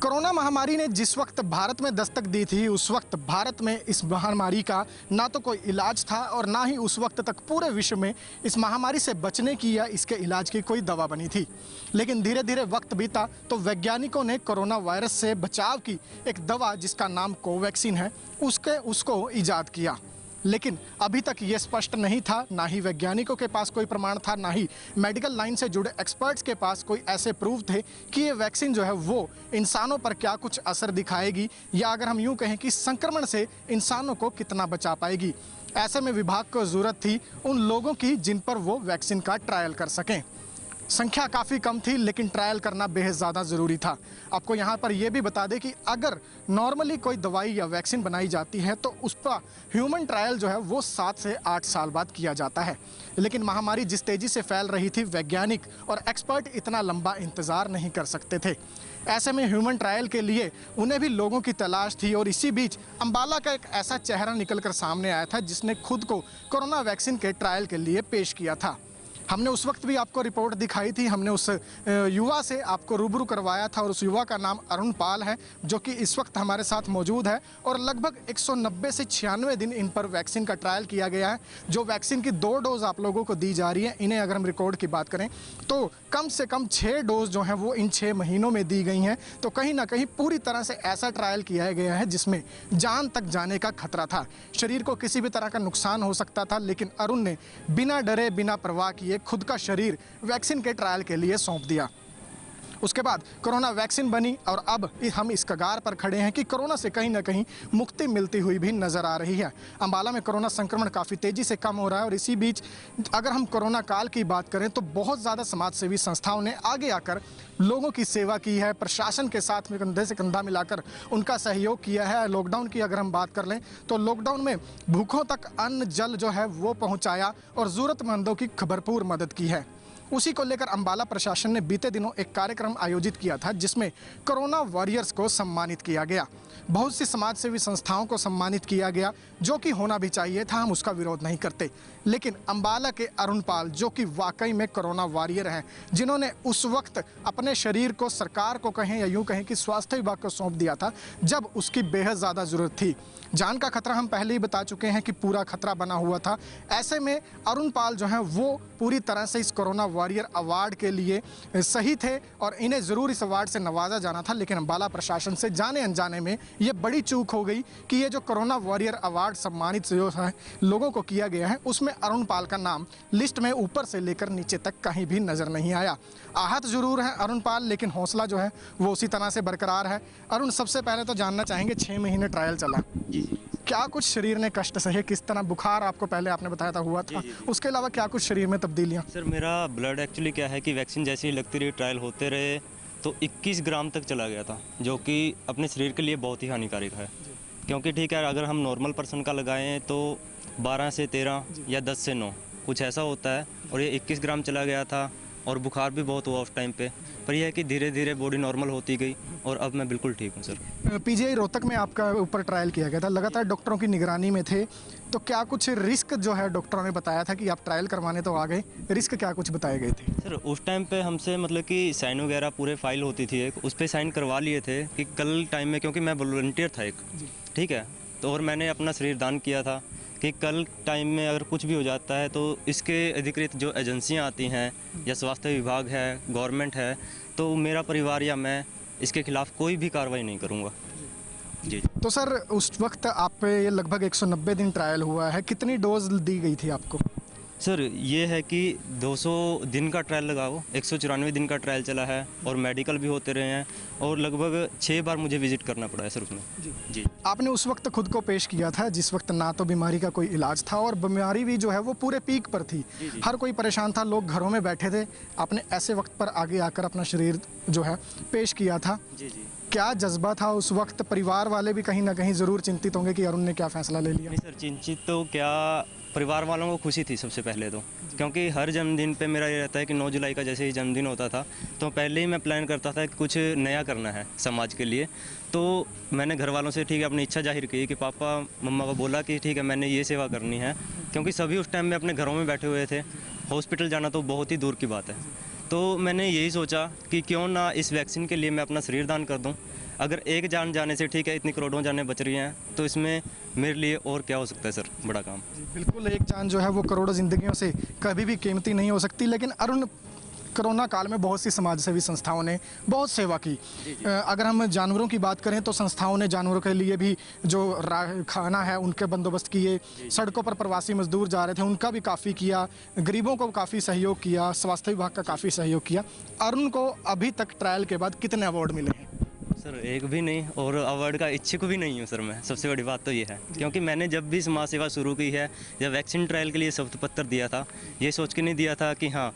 Corona महामारी ने जिस वक्त भारत में दस्तक दी थी, उस वक्त भारत में इस महामारी का ना तो कोई इलाज था और ना ही उस वक्त तक पूरे विश्व में इस महामारी से बचने की या इसके इलाज की कोई दवा बनी थी। लेकिन धीरे धीरे वक्त बीता तो वैज्ञानिकों ने कोरोना वायरस से बचाव की एक दवा जिसका नाम कोवैक्सीन है उसको ईजाद किया। लेकिन अभी तक ये स्पष्ट नहीं था, ना ही वैज्ञानिकों के पास कोई प्रमाण था, ना ही मेडिकल लाइन से जुड़े एक्सपर्ट्स के पास कोई ऐसे प्रूफ थे कि ये वैक्सीन जो है वो इंसानों पर क्या कुछ असर दिखाएगी या अगर हम यूं कहें कि संक्रमण से इंसानों को कितना बचा पाएगी। ऐसे में विभाग को ज़रूरत थी उन लोगों की जिन पर वो वैक्सीन का ट्रायल कर सकें। संख्या काफ़ी कम थी लेकिन ट्रायल करना बेहद ज़्यादा ज़रूरी था। आपको यहाँ पर यह भी बता दें कि अगर नॉर्मली कोई दवाई या वैक्सीन बनाई जाती है तो उस पर ह्यूमन ट्रायल जो है वो 7 से 8 साल बाद किया जाता है। लेकिन महामारी जिस तेज़ी से फैल रही थी, वैज्ञानिक और एक्सपर्ट इतना लंबा इंतज़ार नहीं कर सकते थे। ऐसे में ह्यूमन ट्रायल के लिए उन्हें भी लोगों की तलाश थी और इसी बीच अम्बाला का एक ऐसा चेहरा निकल कर सामने आया था जिसने खुद को कोरोना वैक्सीन के ट्रायल के लिए पेश किया था। हमने उस वक्त भी आपको रिपोर्ट दिखाई थी, हमने उस युवा से आपको रूबरू करवाया था और उस युवा का नाम अरुण पाल है जो कि इस वक्त हमारे साथ मौजूद है और लगभग 190 से 96 दिन इन पर वैक्सीन का ट्रायल किया गया है। जो वैक्सीन की 2 डोज आप लोगों को दी जा रही है, इन्हें अगर हम रिकॉर्ड की बात करें तो कम से कम 6 डोज जो हैं वो इन 6 महीनों में दी गई हैं। तो कहीं ना कहीं पूरी तरह से ऐसा ट्रायल किया गया है जिसमें जान तक जाने का खतरा था, शरीर को किसी भी तरह का नुकसान हो सकता था। लेकिन अरुण ने बिना डरे बिना परवाह किए खुद का शरीर वैक्सीन के ट्रायल के लिए सौंप दिया। उसके बाद कोरोना वैक्सीन बनी और अब हम इस कगार पर खड़े हैं कि कोरोना से कहीं ना कहीं मुक्ति मिलती हुई भी नजर आ रही है। अम्बाला में कोरोना संक्रमण काफ़ी तेज़ी से कम हो रहा है और इसी बीच अगर हम कोरोना काल की बात करें तो बहुत ज़्यादा समाजसेवी संस्थाओं ने आगे आकर लोगों की सेवा की है, प्रशासन के साथ में कंधे से कंधा मिलाकर उनका सहयोग किया है। लॉकडाउन की अगर हम बात कर लें तो लॉकडाउन में भूखों तक अन्न जल जो है वो पहुँचाया और ज़रूरतमंदों की भरपूर मदद की है। उसी को लेकर अम्बाला प्रशासन ने बीते दिनों एक कार्यक्रम आयोजित किया था जिसमें कोरोना वॉरियर्स को सम्मानित किया गया। बहुत सी समाजसेवी संस्थाओं को सम्मानित किया गया जो कि होना भी चाहिए था, हम उसका विरोध नहीं करते। लेकिन अम्बाला के अरुण पाल जो कि वाकई में कोरोना वॉरियर हैं, जिन्होंने उस वक्त अपने शरीर को सरकार को कहें या यूँ कहें कि स्वास्थ्य विभाग को सौंप दिया था जब उसकी बेहद ज़्यादा ज़रूरत थी। जान का खतरा हम पहले ही बता चुके हैं कि पूरा खतरा बना हुआ था। ऐसे में अरुण पाल जो हैं वो पूरी तरह से इस कोरोना वॉरियर अवार्ड के लिए सही थे और इन्हें ज़रूर इस अवार्ड से नवाजा जाना था। लेकिन अम्बाला प्रशासन से जाने अनजाने में ये बड़ी चूक हो गई कि ये जो कोरोना वॉरियर अवार्ड सम्मानित जो है लोगों को किया गया है उसमें अरुण पाल का नाम लिस्ट में ऊपर से लेकर नीचे तक कहीं भी नज़र नहीं आया। आहत ज़रूर है अरुण पाल लेकिन हौसला जो है वो उसी तरह से बरकरार है। अरुण, सबसे पहले तो जानना चाहेंगे 6 महीने ट्रायल चला, क्या कुछ शरीर ने कष्ट सहे, किस तरह बुखार आपको पहले आपने बताया था हुआ था, उसके अलावा क्या कुछ शरीर में तब्दीलियाँ? सर, मेरा ब्लड एक्चुअली क्या है कि वैक्सीन जैसे ही लगती रही, ट्रायल होते रहे तो 21 ग्राम तक चला गया था जो कि अपने शरीर के लिए बहुत ही हानिकारक है। क्योंकि ठीक है, अगर हम नॉर्मल पर्सन का लगाएं तो 12 से 13 या 10 से 9 कुछ ऐसा होता है और ये 21 ग्राम चला गया था और बुखार भी बहुत हुआ उस टाइम पे। पर यह है कि धीरे धीरे बॉडी नॉर्मल होती गई और अब मैं बिल्कुल ठीक हूँ। सर, पीजीआई रोहतक में आपका ऊपर ट्रायल किया गया था, लगातार डॉक्टरों की निगरानी में थे, तो क्या कुछ रिस्क जो है डॉक्टरों ने बताया था कि आप ट्रायल करवाने तो आ गए, रिस्क क्या कुछ बताए गए थे? सर, उस टाइम पे हमसे मतलब कि साइन वगैरह पूरे फाइल होती थी एक, उस पर साइन करवा लिए थे कि कल टाइम में, क्योंकि मैं वॉलंटियर था एक, ठीक है, तो और मैंने अपना शरीर दान किया था कि कल टाइम में अगर कुछ भी हो जाता है तो इसके अधिकृत जो एजेंसियां आती हैं या स्वास्थ्य विभाग है, गवर्नमेंट है, तो मेरा परिवार या मैं इसके खिलाफ कोई भी कार्रवाई नहीं करूंगा। जी। तो सर, उस वक्त आप पे ये लगभग 190 दिन ट्रायल हुआ है, कितनी डोज दी गई थी आपको? सर, ये है कि 200 दिन का ट्रायल लगाओ, 194 दिन का ट्रायल चला है और मेडिकल भी होते रहे हैं और लगभग 6 बार मुझे विजिट करना पड़ा है सर उसमें। जी। आपने उस वक्त खुद को पेश किया था जिस वक्त ना तो बीमारी का कोई इलाज था और बीमारी भी जो है वो पूरे पीक पर थी। हर कोई परेशान था, लोग घरों में बैठे थे, आपने ऐसे वक्त पर आगे आकर अपना शरीर जो है पेश किया था। जी जी। क्या जज्बा था उस वक्त? परिवार वाले भी कहीं ना कहीं ज़रूर चिंतित होंगे कि अरुण ने क्या फ़ैसला ले लिया? नहीं सर, चिंतित तो क्या, परिवार वालों को खुशी थी सबसे पहले तो, क्योंकि हर जन्मदिन पे मेरा ये रहता है कि 9 जुलाई का जैसे ही जन्मदिन होता था तो पहले ही मैं प्लान करता था कि कुछ नया करना है समाज के लिए। तो मैंने घर वालों से ठीक है अपनी इच्छा जाहिर की कि पापा मम्मा को बोला कि ठीक है मैंने ये सेवा करनी है, क्योंकि सभी उस टाइम में अपने घरों में बैठे हुए थे, हॉस्पिटल जाना तो बहुत ही दूर की बात है। तो मैंने यही सोचा कि क्यों ना इस वैक्सीन के लिए मैं अपना शरीर दान कर दूं। अगर एक जान जाने से ठीक है इतनी करोड़ों जानें बच रही हैं, तो इसमें मेरे लिए और क्या हो सकता है सर, बड़ा काम। जी, बिल्कुल एक जान जो है वो करोड़ों जिंदगियों से कभी भी कीमती नहीं हो सकती। लेकिन अरुण, कोरोना काल में बहुत सी समाज सेवी संस्थाओं ने बहुत सेवा की। अगर हम जानवरों की बात करें तो संस्थाओं ने जानवरों के लिए भी जो खाना है उनके बंदोबस्त किए, सड़कों पर प्रवासी मजदूर जा रहे थे उनका भी काफ़ी किया, गरीबों को काफ़ी सहयोग किया, स्वास्थ्य विभाग का काफ़ी सहयोग किया। अरुण को अभी तक ट्रायल के बाद कितने अवार्ड मिले हैं? सर एक भी नहीं, और अवार्ड का इच्छुक भी नहीं हूँ सर मैं। सबसे बड़ी बात तो ये है, क्योंकि मैंने जब भी समाज सेवा शुरू की है, जब वैक्सीन ट्रायल के लिए शपथ पत्र दिया था, ये सोच के नहीं दिया था कि हाँ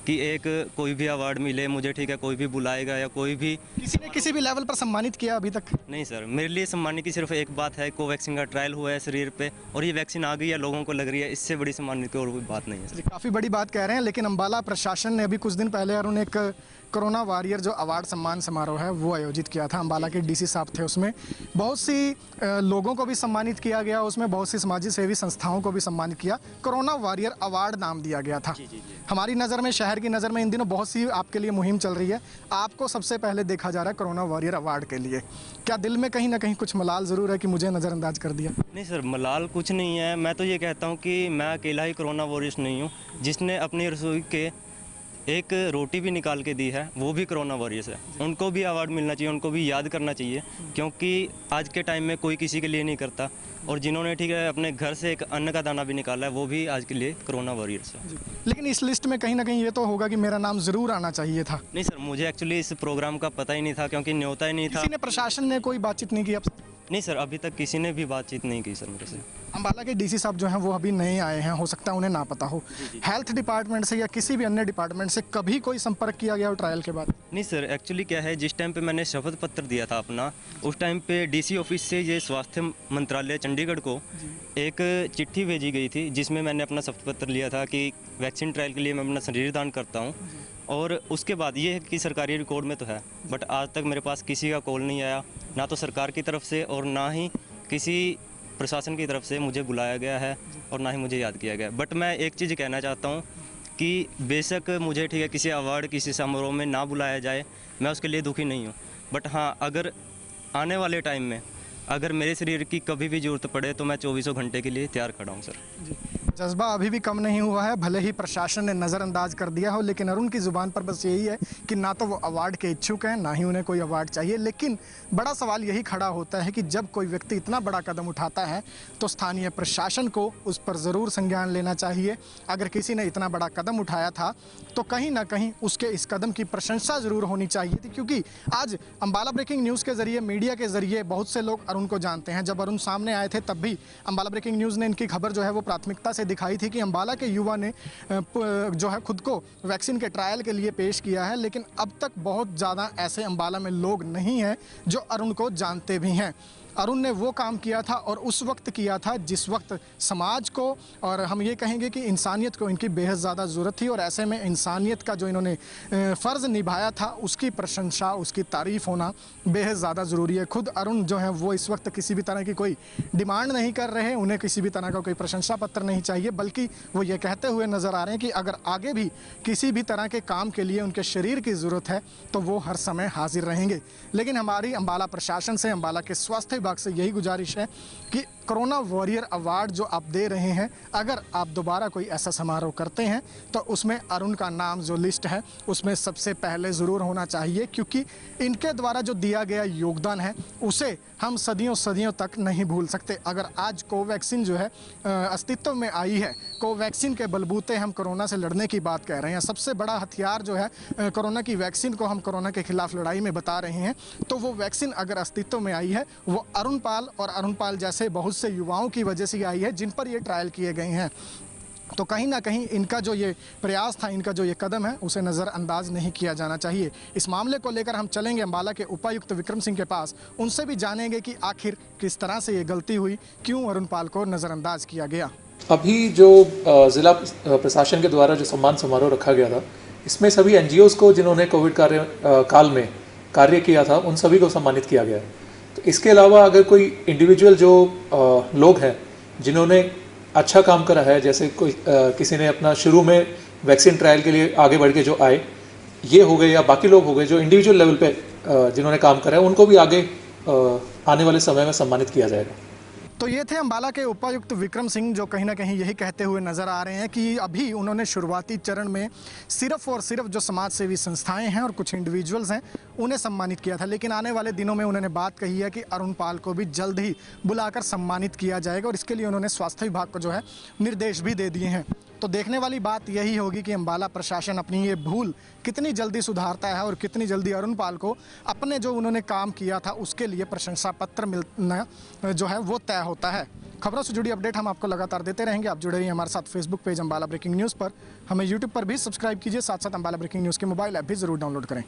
कि एक कोई भी अवार्ड मिले मुझे, ठीक है, कोई भी बुलाएगा या कोई भी। किसी ने किसी भी लेवल पर सम्मानित किया अभी तक? नहीं सर, मेरे लिए सम्मान की सिर्फ एक बात है, कोवैक्सीन का ट्रायल हुआ है शरीर पे और ये वैक्सीन आ गई है, लोगों को लग रही है, इससे बड़ी सम्मान की और कोई बात नहीं है सर। काफ़ी बड़ी बात कह रहे हैं, लेकिन अम्बाला प्रशासन ने अभी कुछ दिन पहले अरुण एक कोरोना वॉरियर जो अवार्ड सम्मान समारोह है वो आयोजित किया था। अम्बाला के डीसी साहब थे, उसमें बहुत सी लोगों को भी सम्मानित किया गया, उसमें बहुत सी समाजी सेवी संस्थाओं को भी सम्मानित किया। कोरोना वॉरियर अवार्ड नाम दिया गया था। हमारी नज़र में, शहर की नज़र में इन दिनों बहुत सी आपके लिए मुहिम चल रही है, आपको सबसे पहले देखा जा रहा है कोरोना वॉरियर अवार्ड के लिए। क्या दिल में कहीं ना कहीं कुछ मलाल ज़रूर है कि मुझे नज़रअंदाज कर दिया? नहीं सर, मलाल कुछ नहीं है। मैं तो ये कहता हूँ कि मैं अकेला ही कोरोना वॉरियर नहीं हूँ, जिसने अपनी रसोई के एक रोटी भी निकाल के दी है वो भी कोरोना वॉरियर्स है। उनको भी अवार्ड मिलना चाहिए, उनको भी याद करना चाहिए, क्योंकि आज के टाइम में कोई किसी के लिए नहीं करता। और जिन्होंने ठीक है अपने घर से एक अन्न का दाना भी निकाला है वो भी आज के लिए कोरोना वॉरियर्स है। लेकिन इस लिस्ट में कहीं ना कहीं ये तो होगा कि मेरा नाम ज़रूर आना चाहिए था। नहीं सर, मुझे एक्चुअली इस प्रोग्राम का पता ही नहीं था, क्योंकि न्योता ही नहीं था। किसी ने, प्रशासन ने कोई बातचीत नहीं की आपसे? नहीं सर, अभी तक किसी ने भी बातचीत नहीं की सर मेरे से। अम्बाला के डीसी साहब जो हैं वो अभी नए आए हैं, हो सकता है उन्हें ना पता हो। हेल्थ डिपार्टमेंट से या किसी भी अन्य डिपार्टमेंट से कभी कोई संपर्क किया गया हो ट्रायल के बाद? नहीं सर, एक्चुअली क्या है, जिस टाइम पे मैंने शपथ पत्र दिया था अपना, उस टाइम पे डीसी ऑफिस से ये स्वास्थ्य मंत्रालय चंडीगढ़ को एक चिट्ठी भेजी गई थी, जिसमें मैंने अपना शपथ पत्र लिया था कि वैक्सीन ट्रायल के लिए मैं अपना शरीर दान करता हूँ। और उसके बाद ये है कि सरकारी रिकॉर्ड में तो है, बट आज तक मेरे पास किसी का कॉल नहीं आया, ना तो सरकार की तरफ से और ना ही किसी प्रशासन की तरफ से मुझे बुलाया गया है और ना ही मुझे याद किया गया। बट मैं एक चीज़ कहना चाहता हूँ कि बेशक मुझे ठीक है किसी अवार्ड, किसी समारोह में ना बुलाया जाए, मैं उसके लिए दुखी नहीं हूँ। बट हाँ, अगर आने वाले टाइम में अगर मेरे शरीर की कभी भी ज़रूरत पड़े तो मैं 24 घंटे के लिए तैयार खड़ा हूँ सर। जज्बा अभी भी कम नहीं हुआ है, भले ही प्रशासन ने नज़रअंदाज कर दिया हो, लेकिन अरुण की ज़ुबान पर बस यही है कि ना तो वो अवार्ड के इच्छुक हैं, ना ही उन्हें कोई अवार्ड चाहिए। लेकिन बड़ा सवाल यही खड़ा होता है कि जब कोई व्यक्ति इतना बड़ा कदम उठाता है तो स्थानीय प्रशासन को उस पर ज़रूर संज्ञान लेना चाहिए। अगर किसी ने इतना बड़ा कदम उठाया था तो कहीं ना कहीं उसके इस कदम की प्रशंसा ज़रूर होनी चाहिए थी, क्योंकि आज अम्बाला ब्रेकिंग न्यूज़ के ज़रिए, मीडिया के ज़रिए बहुत से लोग अरुण को जानते हैं। जब अरुण सामने आए थे तब भी अम्बाला ब्रेकिंग न्यूज़ ने इनकी खबर जो है वो प्राथमिकता से दिखाई थी कि अम्बाला के युवा ने जो है खुद को वैक्सीन के ट्रायल के लिए पेश किया है। लेकिन अब तक बहुत ज़्यादा ऐसे अम्बाला में लोग नहीं हैं जो अरुण को जानते भी हैं। अरुण ने वो काम किया था और उस वक्त किया था जिस वक्त समाज को, और हम ये कहेंगे कि इंसानियत को इनकी बेहद ज़्यादा ज़रूरत थी। और ऐसे में इंसानियत का जो इन्होंने फ़र्ज़ निभाया था उसकी प्रशंसा, उसकी तारीफ़ होना बेहद ज़्यादा ज़रूरी है। खुद अरुण जो हैं वो इस वक्त किसी भी तरह की कोई डिमांड नहीं कर रहे, उन्हें किसी भी तरह का कोई प्रशंसा पत्र नहीं चाहिए, बल्कि वो ये कहते हुए नज़र आ रहे हैं कि अगर आगे भी किसी भी तरह के काम के लिए उनके शरीर की ज़रूरत है तो वो हर समय हाजिर रहेंगे। लेकिन हमारी अम्बाला प्रशासन से, अम्बाला के स्वास्थ्य विभाग से यही गुजारिश है कि कोरोना वॉरियर अवार्ड जो आप दे रहे हैं, अगर आप दोबारा कोई ऐसा समारोह करते हैं तो उसमें अरुण का नाम जो लिस्ट है उसमें सबसे पहले ज़रूर होना चाहिए, क्योंकि इनके द्वारा जो दिया गया योगदान है उसे हम सदियों सदियों तक नहीं भूल सकते। अगर आज कोवैक्सीन जो है अस्तित्व में आई है, कोवैक्सीन के बलबूते हम कोरोना से लड़ने की बात कह रहे हैं, सबसे बड़ा हथियार जो है कोरोना की वैक्सीन को हम कोरोना के खिलाफ लड़ाई में बता रहे हैं, तो वो वैक्सीन अगर अस्तित्व में आई है वो अरुण पाल और अरुण पाल जैसे बहुत से युवाओं की वजह से आई है जिन पर ये ट्रायल किए गए हैं। तो कहीं ना कहीं इनका जो ये प्रयास था, इनका जो ये कदम है उसे नज़रअंदाज नहीं किया जाना चाहिए। इस मामले को लेकर हम चलेंगे अम्बाला के उपायुक्त विक्रम सिंह के पास, उनसे भी जानेंगे कि आखिर किस तरह से ये गलती हुई, क्यों अरुण पाल को नज़रअंदाज किया गया। अभी जो ज़िला प्रशासन के द्वारा जो सम्मान समारोह रखा गया था, इसमें सभी NGOs को जिन्होंने कोविड काल में कार्य किया था उन सभी को सम्मानित किया गया। तो इसके अलावा अगर कोई इंडिविजुअल जो लोग हैं जिन्होंने अच्छा काम करा है, जैसे कोई किसी ने अपना शुरू में वैक्सीन ट्रायल के लिए आगे बढ़ के जो आए, ये हो गए, या बाकी लोग हो गए जो इंडिविजुअल लेवल पे जिन्होंने काम करा है उनको भी आगे आने वाले समय में सम्मानित किया जाएगा। तो ये थे अम्बाला के उपायुक्त विक्रम सिंह, जो कहीं ना कहीं यही कहते हुए नजर आ रहे हैं कि अभी उन्होंने शुरुआती चरण में सिर्फ और सिर्फ जो समाज सेवी संस्थाएं हैं और कुछ इंडिविजुअल्स हैं उन्हें सम्मानित किया था, लेकिन आने वाले दिनों में उन्होंने बात कही है कि अरुण पाल को भी जल्द ही बुलाकर सम्मानित किया जाएगा और इसके लिए उन्होंने स्वास्थ्य विभाग को जो है निर्देश भी दे दिए हैं। तो देखने वाली बात यही होगी कि अम्बाला प्रशासन अपनी ये भूल कितनी जल्दी सुधारता है और कितनी जल्दी अरुण पाल को अपने जो उन्होंने काम किया था उसके लिए प्रशंसा पत्र मिलना जो है वो तय होता है। खबरों से जुड़ी अपडेट हम आपको लगातार देते रहेंगे। आप जुड़े रहिए हमारे साथ Facebook page Ambala breaking news पर, हमें यूट्यूब पर भी सब्सक्राइब कीजिए, साथ साथ अम्बाला ब्रेकिंग न्यूज़ के मोबाइल ऐप भी जरूर डाउनलोड करें।